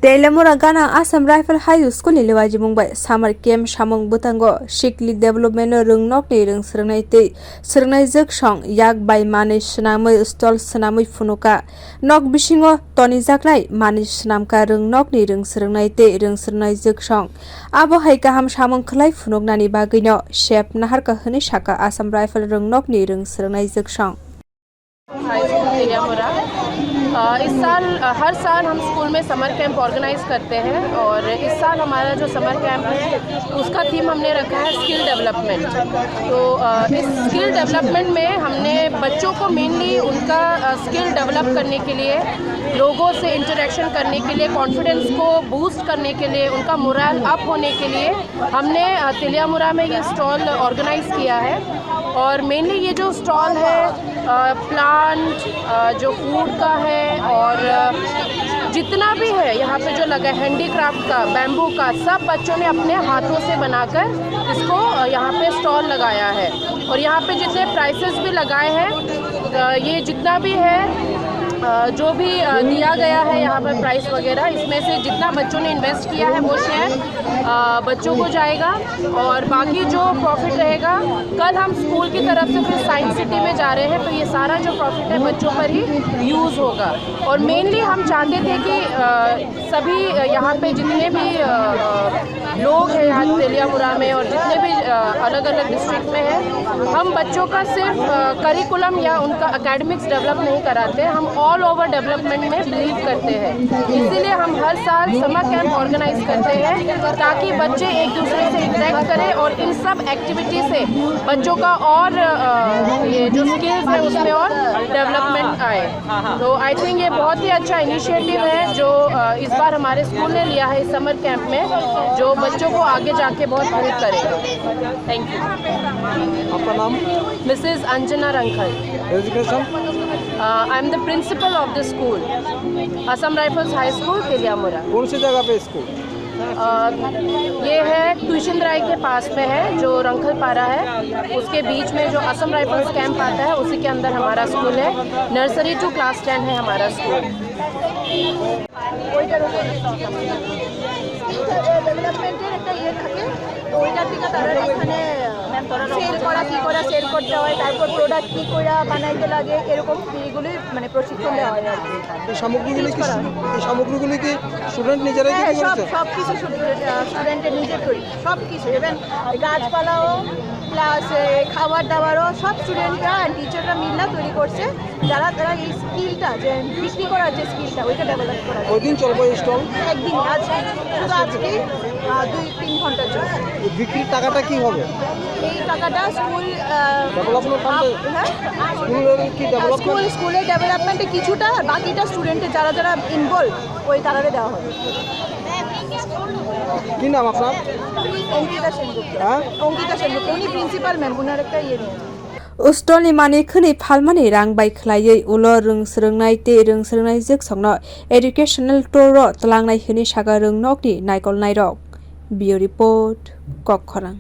Telemura Gana Assam Rifle High School ni lewaji mungbai summer camp samung butango sikli development rungnok ni rung srngnai tei srngnai jek song yak bai mani snamui stall snamui funuka nok bisingo toni jaknai mani snamka rungnok ni rung srngnai tei rung srngnai jek song abo hai kaham samung khlai funuknani bagino chef nahar ka hini saka Assam Rifle rungnok ni rung srngnai jek song इस साल हर साल हम school में summer camp organise करते हैं और इस साल हमारा जो समर कैंप है उसका थीम हमने रखा है स्किल डेवलपमेंट। तो इस स्किल डेवलपमेंट में हमने बच्चों को मेनली उनका स्किल डेवलप करने के लिए, लोगों से इंटरेक्शन करने के लिए, कॉन्फिडेंस को बूस्ट करने के लिए, उनका मोरल अप होने के लिए हमने तेलियामुरा में ये स्टॉल ऑर्गेनाइज किया है। और मेनली ये जो स्टॉल है प्लांट जो फूड का है और जितना भी है यहाँ पे जो लगा हैंडीक्राफ्ट का, बैम्बू का, सब बच्चों ने अपने हाथों से बनाकर इसको यहाँ पे स्टॉल लगाया है। और यहाँ पे जितने प्राइसेस भी लगाए हैं, ये जितना भी है जो भी दिया गया है यहाँ पर प्राइस वगैरह, इसमें से जितना बच्चों ने इन्वेस्ट किया है वो शेयर बच्चों को जाएगा और बाकी जो प्रॉफिट रहेगा कल हम स्कूल की तरफ से फिर साइंस सिटी में जा रहे हैं तो ये सारा जो प्रॉफिट है बच्चों पर ही यूज़ होगा। और मेनली हम चाहते थे कि सभी यहाँ पे जितने भी लोग हैं यहाँ तेलियामुरा में और जितने भी अलग अलग डिस्ट्रिक्ट में हैं, हम बच्चों का सिर्फ करिकुलम या उनका एकेडमिक्स डेवलप नहीं कराते, हम ऑल ओवर डेवलपमेंट में बिलीव करते हैं। इसीलिए हम हर साल समर कैंप ऑर्गेनाइज करते हैं ताकि बच्चे एक दूसरे से इंटरेक्ट करें और इन सब एक्टिविटी से बच्चों का और ये जो स्किल्स है उसमें और डेवलपमेंट आए। तो आई थिंक ये बहुत ही अच्छा इनिशिएटिव है जो इस बार हमारे स्कूल ने लिया है इस समर कैंप में, जो बच्चों को आगे जाके बहुत हेल्प करेगा। Thank you. आपका नाम? Mrs Anjana Rankhal. Education? I am the principal of the school, Assam Rifles High School Teliamura. कौन सी जगह पे स्कूल? ये है ट्यूशन राय के पास में है, जो रंखल पारा है उसके बीच में जो असम राइफल्स कैंप आता है उसी के अंदर हमारा स्कूल है। नर्सरी टू क्लास 10 है हमारा स्कूल। ডেভেলপমেন্টের একটা ইয়ে থাকে, তো ওইটা থেকে তারা এখানে সেল করা, কী করে সেল করতে হয়, তারপর প্রোডাক্ট কী করে বানাইতে লাগে, এরকম এইগুলি মানে প্রশিক্ষণ দেওয়া হয় আর কি। এই সামগ্রীগুলি কি স্টুডেন্ট নিজেরাই তৈরি করেছে? সব কিছু স্টুডেন্টের নিজের তৈরি, সব কিছু, ইভেন গাছপালাও প্লাস খাবার দাবারও সব স্টুডেন্টরা অ্যান্ড টিচাররা মিললা তৈরি করছে, যারা তারা এই স্কিলটা যে বিক্রি করার যে স্কিলটা ওইটা ডেভেলপ করা। কদিন চলবে এই স্টল? একদিন, শুধু আজকে 2-3 ঘন্টার জন্য। বিক্রির টাকাটা কি হবে? এই টাকাটা স্কুল স্কুলের ডেভেলপমেন্টে কিছুটা, আর বাকিটা স্টুডেন্টের যারা যারা ইনভলভ ওই তারারে দেওয়া হবে। কি নাম আপনার? অঙ্কিতা সেনগুপ্ত। অঙ্কিতা সেনগুপ্ত, উনি প্রিন্সিপাল ম্যাম, ওনার একটা ইয়ে নিয়ে। Ustolni mani khni phalmani rang bai khlaiei ulo rung srngnai te rung srngnai jek songno educational tour ro tlangnai hini saga rungnok ni naikol nairok. Bio report Kokkhorang।